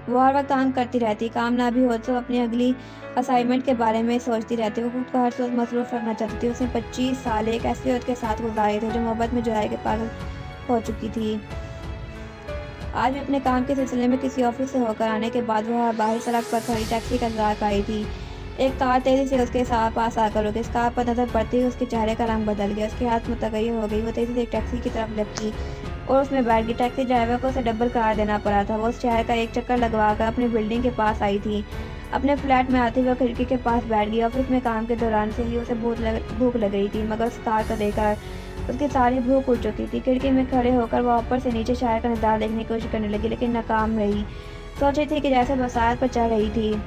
वो हर वक्त काम करती रहती। काम ना भी हो तो अपनी अगली असाइनमेंट के बारे में सोचती रहती। वो खुद को हर वक्त मसरूफ रखना चाहती थी। उसने 25 साल एक ऐसी औरत के साथ गुजारे थे जो मोहब्बत में जुराए के पागल हो चुकी थी। आज भी अपने काम के सिलसिले में किसी ऑफिस से होकर आने के बाद वह बाहर सड़क पर खड़ी टैक्सी का इंतजार कर रही थी। एक कार तेजी से उसके पास आकर रुकी। इस कार पर नजर पड़ते ही उसके चेहरे का रंग बदल गया। उसके हाथ मुतगैर हो गई। वो तेजी से एक टैक्सी की तरफ लपकी और उसमें बैठ गई। टैक्सी ड्राइवर को उसे डबल करार देना पड़ा था। वो उस शहर का एक चक्कर लगवाकर अपनी बिल्डिंग के पास आई थी। अपने फ्लैट में आते हुए खिड़की के पास बैठ गई। ऑफिस में काम के दौरान से ही उसे भूख लग रही थी, मगर उस कार को देखकर उसकी सारी भूख उड़ चुकी थी। खिड़की में खड़े होकर वह ऊपर से नीचे शहर का नजारा देखने की कोशिश करने लगी, लेकिन नाकाम रही। सोच रही थी कि जैसे बरसात पर चढ़ रही थी।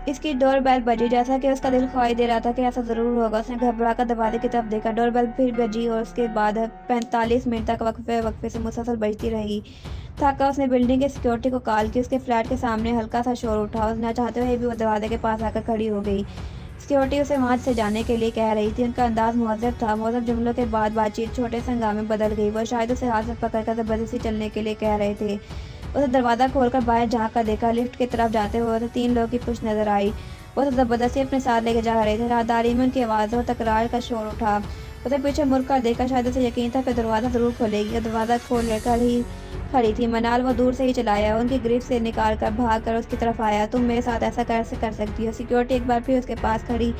इसकी डोरबेल बजी। जैसा कि उसका दिल ख्वाहिश दे रहा था कि ऐसा जरूर होगा, उसने घबरा कर दरवाजे की तरफ देखा। डोरबेल फिर बजी और उसके बाद 45 मिनट तक वक्फे से मुसलसल बजती रही। थका उसने बिल्डिंग के सिक्योरिटी को कॉल की। उसके फ्लैट के सामने हल्का सा शोर उठा। उसने चाहते हुए भी वो दरवाजे के पास आकर खड़ी हो गई। सिक्योरिटी उसे वहां से जाने के लिए कह रही थी। उनका अंदाज मुहज़्ज़ब था। मुहज़्ज़ब जुमलों के बाद बातचीत छोटे से हंगामे में बदल गई। वो शायद उसे हाथ से पकड़कर जबरदस्ती चलने के लिए कह रहे थे। उसे दरवाज़ा खोलकर बाहर झाँक कर देखा। लिफ्ट की तरफ जाते हुए उसे 3 लोगों की पुश नजर आई। वो उसे जबरदस्ती अपने साथ लेके जा रहे थे। राहदारी में उनकी आवाज़ों और तकरार का शोर उठा। उसे पीछे मुड़कर देखा। शायद उसे यकीन था कि दरवाज़ा जरूर खोलेगी। और दरवाज़ा खोल लेकर ही खड़ी थी। मनाल वो दूर से ही चलाया। उनकी ग्रिप से निकाल कर भाग कर उसकी तरफ आया। तुम मेरे साथ ऐसा कैसे कर सकती हो? सिक्योरिटी एक बार फिर उसके पास खड़ी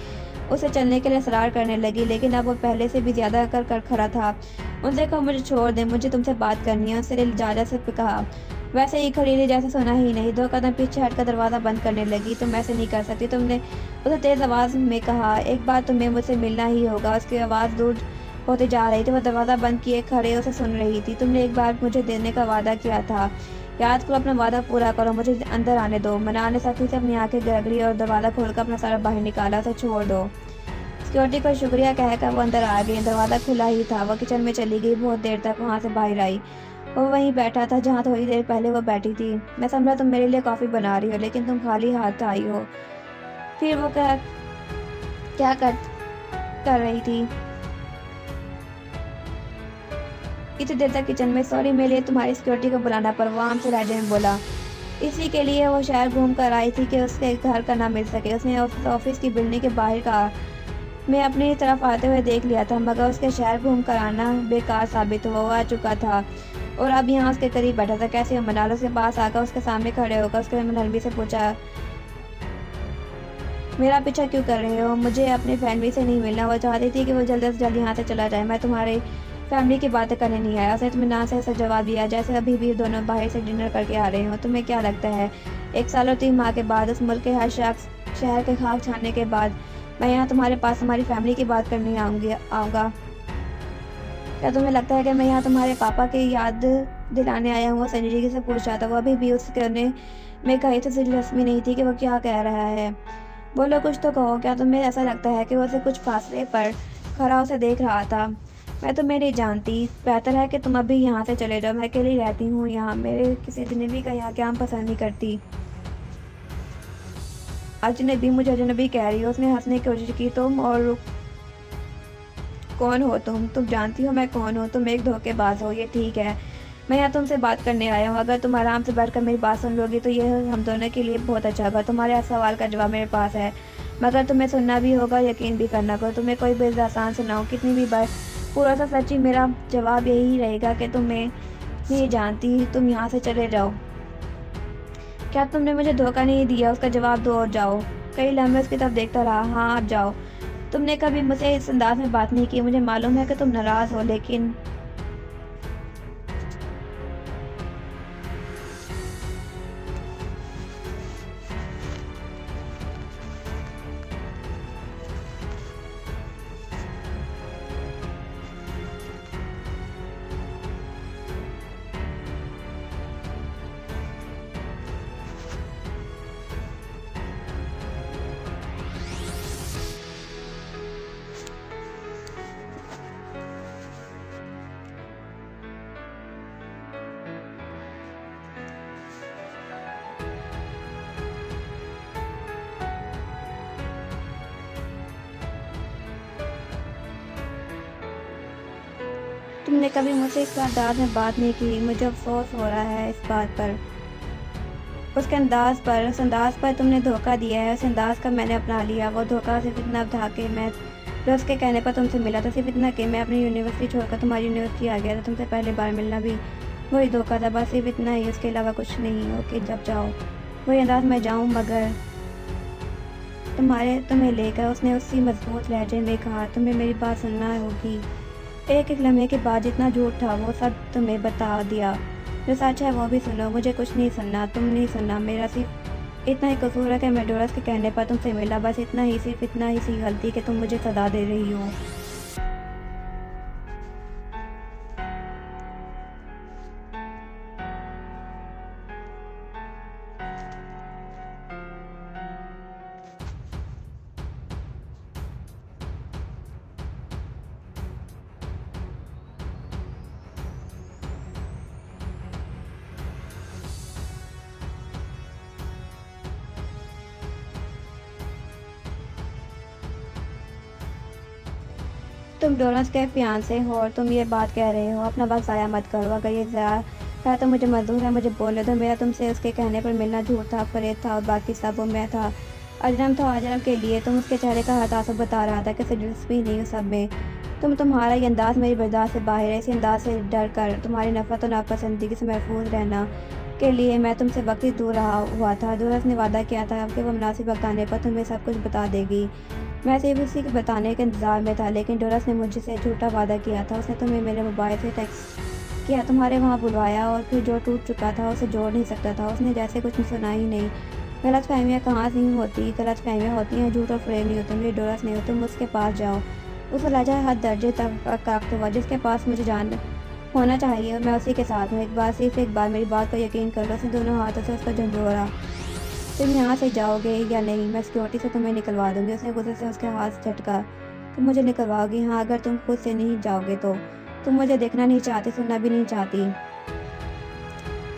उसे चलने के लिए असरार करने लगी, लेकिन अब वो पहले से भी ज्यादा कर खड़ा था। उनसे कहा, मुझे छोड़ दे, मुझे तुमसे बात करनी है। उसने इजाजत से कहा। वैसे ही खड़ी रही जैसे सुना ही नहीं। 2 कदम पीछे हटकर दरवाज़ा बंद करने लगी। तुम ऐसे नहीं कर सकती, तुमने उसे तेज आवाज़ में कहा। एक बार तुम्हें मुझसे मिलना ही होगा। उसकी आवाज़ दूर होते जा रही थी। वो दरवाज़ा बंद किए खड़े उसे सुन रही थी। तुमने एक बार मुझे देने का वादा किया था, याद करो, अपना वादा पूरा करो, मुझे अंदर आने दो। मनाल ने सख्ती से अपनी आंखें गरगड़ी और दरवाज़ा खोलकर अपना सारा बाहर निकाला। उसे छोड़ दो। सिक्योरिटी को शुक्रिया कहकर वो अंदर आ गई। दरवाज़ा खुला ही था। वो किचन में चली गई। बहुत देर तक वहाँ से बाहर आई। वो वहीं बैठा था जहाँ थोड़ी देर पहले वो बैठी थी। मैं समझा तुम मेरे लिए कॉफ़ी बना रही हो, लेकिन तुम खाली हाथ आई हो। फिर वो क्या कर रही थी इतनी देर तक किचन में? सॉरी, मेरे लिए तुम्हारी सिक्योरिटी को बुलाना पर, वो आम से लहजे में बोला। इसी के लिए वो शहर घूम कर आई थी कि उसके घर का ना मिल सके। उसने ऑफिस की बिल्डिंग के बाहर का मैं अपनी तरफ आते हुए देख लिया था, मगर उसके शहर घूम कर आना बेकार साबित हुआ। वो आ चुका था और अब यहाँ उसके करीब बैठा था। कैसे मनाल उसके पास आकर उसके सामने खड़े होकर उसके मनहलवी से पूछा, मेरा पीछा क्यों कर रहे हो? मुझे अपनी फैमिली से नहीं मिलना। वो चाहती थी कि वो जल्द से जल्द यहाँ से चला जाए। मैं तुम्हारे फैमिली की बातें करने नहीं आया। उसने इत्मीनान से ऐसा जवाब दिया जैसे अभी भी दोनों बाहर से डिनर करके आ रहे हो। तुम्हें क्या लगता है 1 साल और 3 माह के बाद, उस मुल्क के हर शख्स शहर के खाक छानने के बाद, मैं यहाँ तुम्हारे पास हमारी फैमिली की बात करने आऊँगा? क्या तुम्हें लगता है कि मैं यहाँ तुम्हारे पापा की याद दिलाने आया हूँ? संजय जी से पूछ रहा था। वो अभी भी उस करने में कहीं से दिलचस्पी नहीं थी कि वो क्या कह रहा है। बोलो, कुछ तो कहो। क्या तुम्हें ऐसा लगता है कि वो उसे कुछ फासले पर खड़ा उसे देख रहा था? मैं तुम्हें नहीं जानती, बेहतर है कि तुम अभी यहाँ से चले जाओ। मैं अकेली रहती हूँ यहाँ, मेरे किसी अजनबी का यहाँ क्या पसंद नहीं करती। अजनबी? मुझे अजनबी कह रही हो? उसने हंसने की कोशिश की। तुम और कौन हो तुम जानती हो मैं कौन हूँ? तुम एक धोखेबाज हो, ये ठीक है। मैं यहाँ तुमसे बात करने आया हूँ। अगर तुम आराम से बैठकर मेरी बात सुन लोगी तो ये हम दोनों के लिए बहुत अच्छा होगा। तुम्हारे हर सवाल का जवाब मेरे पास है, मगर तुम्हें सुनना भी होगा, यकीन भी करना होगा। तुम्हें कोई भी आसान सुनाऊँ कितनी भी बार, पूरा सा सच्ची मेरा जवाब यही रहेगा कि तुम्हें नहीं जानती। तुम यहाँ से चले जाओ। क्या तुमने मुझे धोखा नहीं दिया? उसका जवाब दो और जाओ। कई लम्हे उसकी तरफ देखता रहा। हाँ, आप जाओ। तुमने कभी मुझसे इस अंदाज में बात नहीं की। मुझे मालूम है कि तुम नाराज हो, लेकिन तुमने कभी मुझसे इस अंदाज में बात नहीं की। मुझे अफसोस हो रहा है इस बात पर, उसके अंदाज पर, उस अंदाज पर तुमने धोखा दिया है। उस अंदाज का मैंने अपना लिया। वो धोखा सिर्फ इतना था कि मैं जो उसके कहने पर तुमसे मिला था, सिर्फ इतना कि मैं अपनी यूनिवर्सिटी छोड़कर तुम्हारी यूनिवर्सिटी आ गया था। तुमसे पहले बार मिलना भी वही धोखा था, बस सिर्फ इतना ही, उसके अलावा कुछ नहीं। ओके, जब जाओ। वही अंदाज में जाऊँ, मगर तुम्हें लेकर, उसने उसी मजबूत लहजे में कहा। तुम्हें मेरी बात सुनना होगी। एक एक लम्हे के बाद जितना झूठ था वो सब तुम्हें बता दिया। जो सच है वो भी सुनो। मुझे कुछ नहीं सुनना, तुम नहीं सुनना। मेरा सिर्फ इतना ही कसूर है कि मैं डोरस के कहने पर तुमसे मिला, बस इतना ही, सिर्फ इतना ही सी गलती कि तुम मुझे सजा दे रही हो। तुम डोरस के फियांसे हो और तुम ये बात कह रहे हो। अपना वक्त ज़ाया मत करो। अगर ये ज़ाया है तो मुझे मंजूर है, मुझे बोलने दो। मेरा तुमसे उसके कहने पर मिलना झूठ था, फरेब था और बाकी सब वो मैं था। अजरम था अजरम के लिए। तुम उसके चेहरे का हर तासुर बता रहा था कि उसे दिलचस्पी नहीं सब में। तुम्हारा ये अंदाज़ मेरी बर्दाश्त से बाहर है। इसी अंदाज से डर कर, तुम्हारी नफरत और नापसंदगी से महफूज रहना के लिए मैं तुमसे वक्त ही दूर रहा हुआ था। डोरस ने वादा किया था कि वो मुनासिब वक्त आने पर तुम्हें सब कुछ बता देगी। मैं सिर्फ उसी के बताने के इंतज़ार में था, लेकिन डोरस ने मुझसे झूठा वादा किया था। उसने तुम्हें मेरे मोबाइल से टेक्स्ट किया, तुम्हारे वहाँ बुलवाया और फिर जो टूट चुका था उसे जोड़ नहीं सकता था। उसने जैसे कुछ सुना ही नहीं। गलत फहमियाँ कहाँ से होती? गलत फहमियाँ होती हैं, झूठ और फ्रेम नहीं होते। मेरे डोरस नहीं हो, तुम उसके पास जाओ। उस लहजा हद दर्जे तक काकते हुआ जिसके पास मुझे जान होना चाहिए और मैं उसी के साथ हूँ। एक बार, सिर्फ एक बार मेरी बात पर यकीन कर लो। उसने दोनों हाथों से उसका झंझोरा। तुम यहाँ से जाओगे या नहीं? मैं सिक्योरिटी से तुम्हें निकलवा दूंगी। उसने गुस्से से उसके हाथ झटका। तुम मुझे निकलवाओगी? हाँ, अगर तुम खुद से नहीं जाओगे तो। तुम मुझे देखना नहीं चाहती, सुनना भी नहीं चाहती।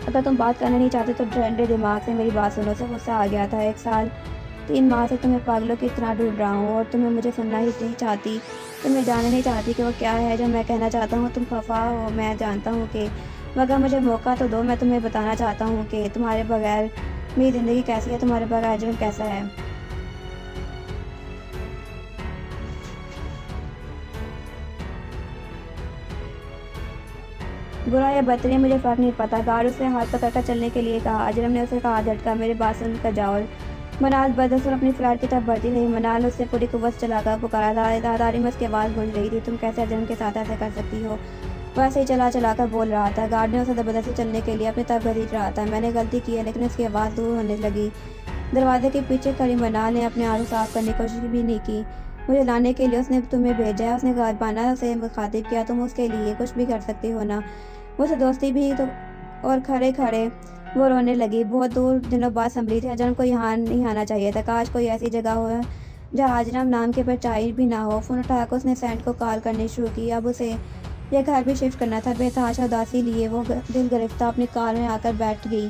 अगर तुम बात करना नहीं चाहते तो ठंडे दिमाग से मेरी बात सुनो। से गुस्सा आ गया था। 1 साल 3 माह से तुम्हें पागलों की तरह ढूंढ रहा हूँ और तुम्हें मुझे सुनना ही नहीं चाहती। तुम्हें जानना नहीं चाहती कि वो क्या है जो मैं कहना चाहता हूँ। तुम खफा हो, मैं जानता हूँ कि, मगर मुझे मौका तो दो। मैं तुम्हें बताना चाहता हूँ कि तुम्हारे बगैर मेरी ज़िंदगी कैसी है, तुम्हारे बगैर अजरम कैसा है। बुरा या बदतरीन मुझे फ़र्क नहीं पता। गार्ड उसे हाथ पकड़कर चलने के लिए कहा। अजरम ने उसे कहा झटका। मेरी बात सुनकर जाओ। मनाल बदसर अपनी फ्लैट की तरफ बढ़ती रही। मनाल उससे पूरी कुव्वत चलाकर पुकारा। दादारी में उसकी आवाज़ गूंज रही थी। तुम कैसे अजरम के साथ ऐसा कर सकती हो? वैसे ही चला कर बोल रहा था। गार्ड ने उसे ज़बरदस्ती चलने के लिए अपनी तरफ घसीट रहा था। मैंने गलती की है, लेकिन उसकी आवाज़ दूर होने लगी। दरवाजे के पीछे खड़ी मनाल ने अपने आंसू साफ करने की कोशिश भी नहीं की। मुझे लाने के लिए उसने तुम्हें भेजा है। उसने गालिबाना से मुखातिब किया, तुम उसके लिए कुछ भी कर सकती हो ना। मुझसे दोस्ती भी तो। और खड़े खड़े वो रोने लगी। बहुत दूर दिनों बाद संभली थी। अजरम को यहाँ नहीं आना चाहिए था। काश कोई ऐसी जगह हो जहाँ अजरम नाम के परछाई भी ना हो। फ़ोन उठाकर उसने सेंट को कॉल करनी शुरू की। अब उसे यह घर भी शिफ्ट करना था। बेतहाशा उदासी लिए वो दिल गिरफ्तार अपनी कार में आकर बैठ गई।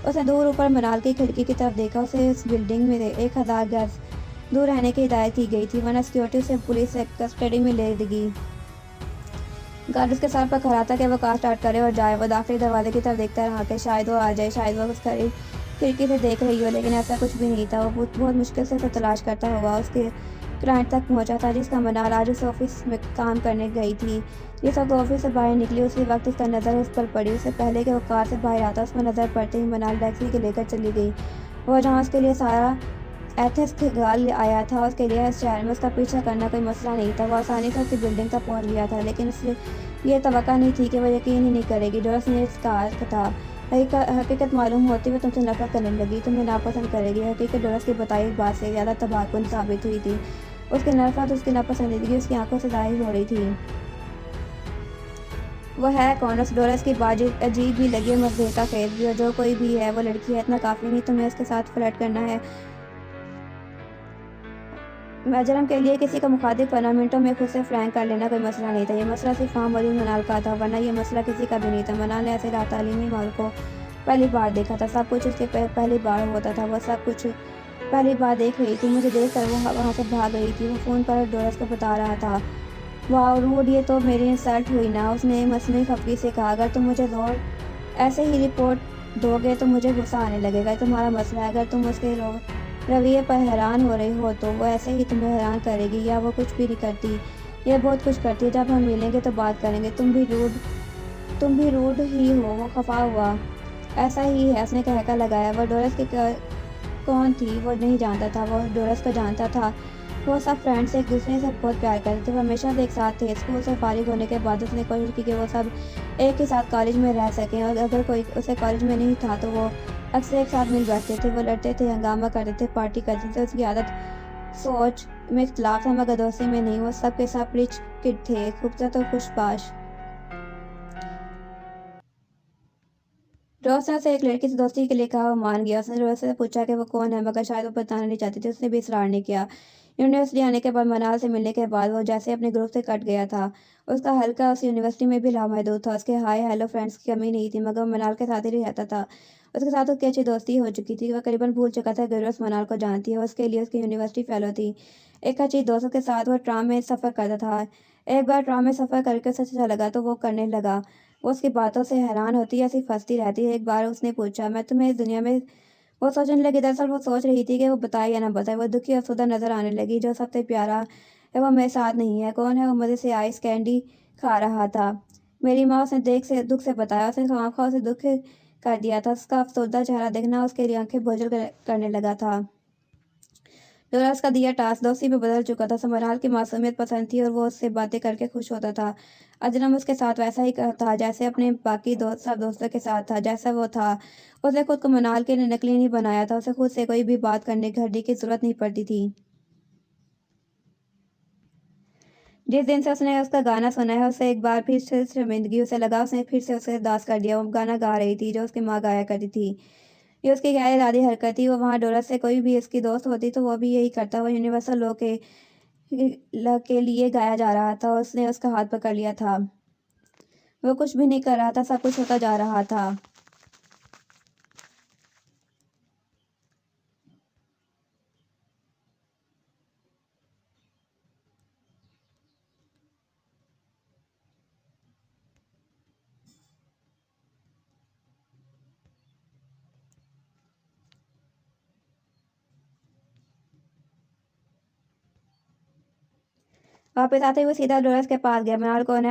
उसने दूर ऊपर मनाल की खिड़की की तरफ देखा। उसे इस बिल्डिंग में 1000 गज दूर रहने की हिदायत की गई थी, वरना सिक्योरिटी उसे पुलिस से कस्टडी में ले देगी। गार्ड उसके सर पर खड़ा था कि वो कार स्टार्ट करे और जाए। वो दाखिली दरवाजे की तरफ देखता रहा कि शायद वो आ जाए, शायद वो उस खिड़की से देख रही हो, लेकिन ऐसा कुछ भी नहीं था। वो बहुत मुश्किल से उसे तलाश करता हुआ उसके क्लाइंट तक पहुंचा था, जिसका मनाल आज उस ऑफिस में काम करने गई थी। जिस वक्त ऑफिस से बाहर निकली उसी वक्त उसका नज़र उस पर पड़ी। उससे पहले कि वो कार से बाहर आता, उस पर नज़र पड़ते ही मनाल टैक्सी के लेकर चली गई। वो जहाँ उसके लिए सारा एथेंस के गाल आया था, उसके लिए इस शहर में उसका पीछा करना कोई मसला नहीं था। वो आसानी से उसकी बिल्डिंग तक पहुंच गया था, लेकिन उसे ये तवक्का नहीं थी कि वो यकीन ही नहीं करेगी। डोरस ने कहा था, हकीकत मालूम होती वो तुमसे नफरत करने लगी, तुम्हें नापसंद करेगी। हकीकत डोरस की बताई बात से ज़्यादा तबाहकुन साबित हुई थी। उसकी नफरत, उसकी नापसंदीदगी उसकी आंखों से जाहिर हो रही थी। वो है कौन? उस डोरस की बात अजीब भी लगी और मज़े खेज भी। और जो कोई भी है, वो लड़की है, इतना काफ़ी नहीं तुम्हें उसके साथ फ्लर्ट करना है। अजरम के लिए किसी का मुखातिब करना, मिनटों में खुद से फ्रैंक कर लेना कोई मसला नहीं था। ये मसला सिर्फ हाँ मौजूद मनाल का था, वरना ये मसला किसी का भी नहीं था। मनाल ने ऐसे तालीमी माल को पहली बार देखा था। सब कुछ उसके पहली बार होता था। वो सब कुछ पहली बार देख रही थी। मुझे देख कर वो वहाँ से भाग गई थी। वो फ़ोन पर डोरस को बता रहा था। वाह रूड, ये तो मेरी इंसल्ट हुई ना, उसने मसनूई खफगी से कहा। अगर तुम मुझे रोड ऐसे ही रिपोर्ट दोगे तो मुझे गुस्सा आने लगेगा। तुम्हारा मसला है। अगर तुम उसके रवैये पर हैरान हो रही हो तो वो ऐसे ही तुम्हें हैरान करेगी, या वो कुछ भी नहीं करती। ये बहुत कुछ करती है। जब हम मिलेंगे तो बात करेंगे। तुम भी रूड ही हो। वो खफा हुआ। ऐसा ही है, उसने कहकर लगाया। वो डोरस की कौन थी वो नहीं जानता था, वो डोरस को जानता था। वो सब फ्रेंड्स एक दूसरे से बहुत प्यार करते थे। वो हमेशा से एक साथ थे। स्कूल से फारिग होने के बाद उसने कोशिश की कि वो सब एक ही साथ कॉलेज में रह सकें, और अगर कोई उसे कॉलेज में नहीं था तो वो अक्सर एक साथ मिल बैठते थे। वो लड़ते थे, हंगामा करते थे, पार्टी करते थे। उसकी आदत सोच में इख्तलाफ था, मगर दोस्ती में नहीं। वो सब के सब रिच किड थे, खूबसूरत और खुशबाश। रोशना से एक लड़की से दोस्ती के लिए कहा, वो मान गया। उसने रोशना से पूछा कि वो कौन है, मगर शायद वो बताना नहीं चाहती थी। उसने भी इसरार नहीं किया। यूनिवर्सिटी आने के बाद, मनाल से मिलने के बाद, वो जैसे अपने ग्रुप से कट गया था। उसका हल्का उस यूनिवर्सिटी में भी लामहदूद था। उसके हाय हेलो फ्रेंड्स की कमी नहीं थी, मगर वो मनाल के साथ ही रहता था। उसके साथ उसकी अच्छी दोस्ती हो चुकी थी। वह करीबन भूल चुका था कि रोज मनाल को जानती है। उसके लिए उसकी यूनिवर्सिटी फेलो थी। एक अच्छी दोस्तों के साथ वो ट्राम में सफ़र करता था। एक बार ट्राम में सफ़र करके उसे अच्छा लगा तो वो करने लगा। वो उसकी बातों से हैरान होती है, ऐसी फंसती रहती है। एक बार उसने पूछा, मैं तुम्हें इस दुनिया में। वो सोचने लगी। दरअसल वो सोच रही थी कि वो बताए या ना बताए। वो दुखी और अफसरदा नजर आने लगी। जो सबसे प्यारा है वो मेरे साथ नहीं है। कौन है वो? मज़े से आइस कैंडी खा रहा था। मेरी माँ, उसने दुख से बताया। उसने खामखा उसे दुख कर दिया था। उसका अफसरदा चेहरा देखना उसके लिए आंखें बोझल करने लगा था। डोरस का दिया टास्क दोस्ती में बदल चुका था। समराल की मासूमियत पसंद थी और वो उससे बातें करके खुश होता था। अजरम उसके साथ वैसा ही था जैसे अपने बाकी सब दोस्तों के साथ था, जैसा वो था। उसने खुद को मनाल के लिए नकली नहीं बनाया था। उसे खुद से कोई भी बात करने घड़ी की जरूरत नहीं पड़ती थी। जिस दिन से उसने उसका गाना सुना है, उसे एक बार फिर से शर्मिंदगी उसे लगा। उसने फिर से उसे दास कर दिया। वो गाना गा रही थी जो उसकी माँ गाया करती थी। ये उसकी गैर इरादी हरकत थी। वो वहाँ डोरस से कोई भी उसकी दोस्त होती तो वो भी यही करता। वो यूनिवर्सल लॉ के लिए गाया जा रहा था। उसने उसका हाथ पकड़ लिया था। वो कुछ भी नहीं कर रहा था, सब कुछ होता जा रहा था। वापस आते हुए सीधा डोरस के पास गया। मनाल कौन है?